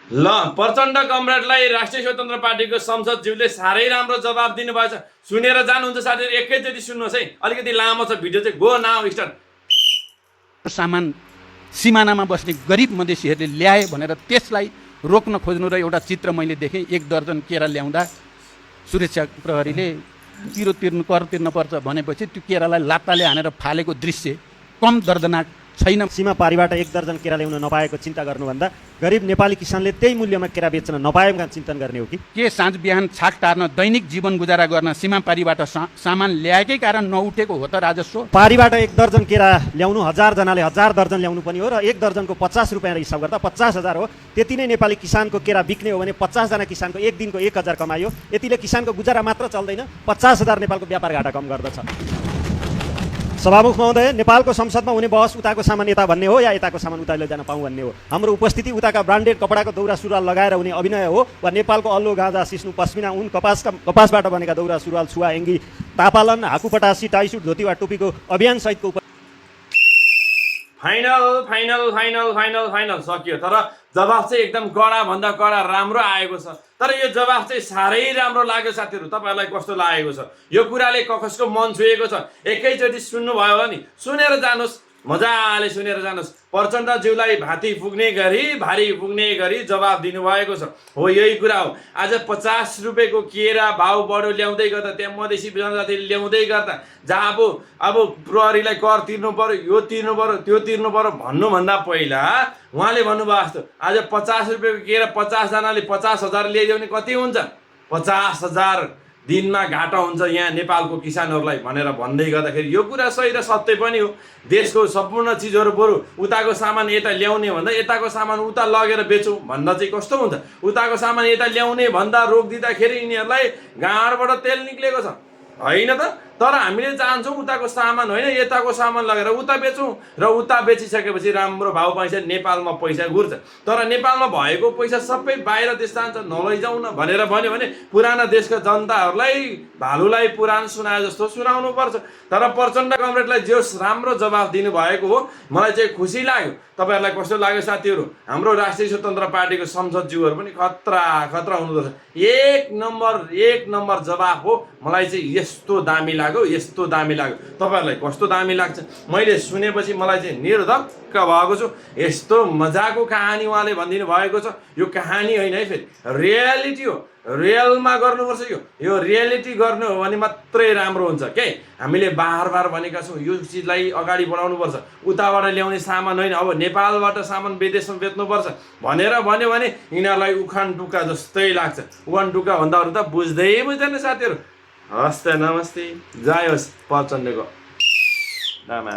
ल प्रचण्ड कमरेडलाई राष्ट्रिय स्वतन्त्र पार्टीको संसदज्यूले साह्रै राम्रो जवाब दिनुभएछ। सुनेर जानुहुन्छ साथीहरू, एकैचोटि सुन्नुहोस् है, अलिकति लामो छ भिडियो चाहिँ। Go now start. सामान सिमानामा बस्ने गरिब मधेसीहरूले ल्याए भनेर त्यसलाई रोक्न खोज्नु र एउटा चित्र मैले देखेँ। 1 दर्जन केरा ल्याउँदा सुरक्षा प्रहरीले कर तिर्नुपर्छ भनेपछि त्यो केरालाई लात्ताले हानेर फालेको दृश्य कम दर्दनाक छैन। सीमा पारीबाट 1 दर्जन केरा ल्याउन नपाएको चिन्ता गर्नुभन्दा गरिब नेपाली किसानले त्यही मूल्यमा केरा बेच्न नपाएका चिन्तन गर्ने हो कि के साँझ बिहान छाक टार्न दैनिक जीवन गुजारा गर्न सीमा पारीबाट सामान ल्याएकै कारण नउठेको हो त राजस्व? पारीबाट 1 दर्जन केरा ल्याउनु 1000 जनाले 1000 दर्जन ल्याउनु पनि हो र 1 दर्जनको 50 रुपियाँ हिसाब गर्दा 50,000 हो। त्यति नै नेपाली किसानको केरा बिक्ने हो भने 50 जना किसानको एक दिनको 1000 कमायो। यतिले किसानको गुजारा मात्र चल्दैन, 50,000 नेपालको व्यापार घाटा कम गर्दछ। सभामुख महोदय, नेपालको संसदमा हुने बहस उताको सामान यता भन्ने हो या यताको सामान उता लैजान पाऊँ भन्ने हो? हाम्रो उपस्थिति उताका ब्रान्डेड कपडाको दौरा सुरुवाल लगाएर हुने अभिनय हो वा नेपालको अल्लो गाँजा सिस्नु पस्मिना उन कपासबाट बनेका दौरा सुरुवाल छुवा एङ्गी तापालन हाकुपटासी टाइसुट धोती वा टोपीको अभियान सहितको फाइनल सकियो। तर जवाफ चाहिँ एकदम कडा भन्दा कडा राम्रो आएको छ। तर यो जवाफ चाहिँ साह्रै राम्रो लाग्यो साथीहरू। तपाईँहरूलाई कस्तो लागेको छ? यो कुराले कसको मन छुएको छ? एकैचोटि सुन्नुभयो होला नि, सुनेर जानुहोस्, मजाले सुनेर जानुहोस्। प्रचण्डज्यूलाई भाती पुग्ने गरी जवाब दिनुभएको छ। हो यही कुरा हो। आज 50 रुपियाँको केरा भाउ बढो ल्याउँदै गर्दा, त्यहाँ मधेसी जनजातिले ल्याउँदै गर्दा, जहाँ अब प्रहरीलाई कर तिर्नु पर्यो, यो तिर्नु पर्यो, त्यो तिर्नु पर्यो भन्नुभन्दा पहिला उहाँले भन्नुभयो जस्तो आज 50 रुपियाँको केरा 50 जनाले 50,000 ल्याइदियो भने कति हुन्छ? 50,000 दिनमा घाटा हुन्छ यहाँ नेपालको किसानहरूलाई भनेर भन्दै गर्दाखेरि यो कुरा सही र सत्य पनि हो। देशको सम्पूर्ण चिजहरू बरु उताको सामान यता ल्याउने भन्दा यताको सामान उता लगेर बेचौँ भन्दा चाहिँ कस्तो हुन्छ? उताको सामान यता ल्याउने भन्दा रोकिदिँदाखेरि यिनीहरूलाई गाँडबाट तेल निक्लेको छ होइन त? तर हामीले चाहन्छौँ उताको सामान होइन यताको सामान लगेर उता बेचौँ र उता बेचिसकेपछि राम्रो भाउ पाइन्छ, नेपालमा पैसा घुर्छ। तर नेपालमा भएको पैसा सबै बाहिर देश जान्छ, नलैजाउँ न भनेर भन्यो भने पुराना देशका जनताहरूलाई भालुलाई पुराण सुनाए जस्तो सुनाउनु पर्छ। तर प्रचण्ड कमरेडलाई जो राम्रो जवाफ दिनुभएको हो, मलाई चाहिँ खुसी लाग्यो। तपाईँहरूलाई कस्तो लाग्यो साथीहरू? हाम्रो राष्ट्रिय स्वतन्त्र पार्टीको संसदज्यूहरू पनि खतरा हुनुपर्छ। एक नम्बर जवाफ हो। मलाई चाहिँ यस्तो दामी लाग्यो। तपाईँहरूलाई कस्तो दामी लाग्छ? मैले सुनेपछि मलाई चाहिँ निर्धक्क भएको छु। यस्तो मजाको कहानी उहाँले भनिदिनु भएको छ। यो कहानी होइन है, फेरि रियालिटी हो। रियलमा गर्नुपर्छ। यो रियालिटी गर्नु हो भने मात्रै राम्रो हुन्छ के? हामीले बार भनेका छौँ यो चिजलाई अगाडि बढाउनुपर्छ। उताबाट ल्याउने सामान होइन, अब नेपालबाट सामान विदेशमा बेच्नुपर्छ भनेर भन्यो भने यिनीहरूलाई उखान टुक्का जस्तै लाग्छ। उखान टुक्का भन्दा अरू त बुझ्दैन साथीहरू। हस् त, नमस्ते, जय होस् प्रचण्डको नाम।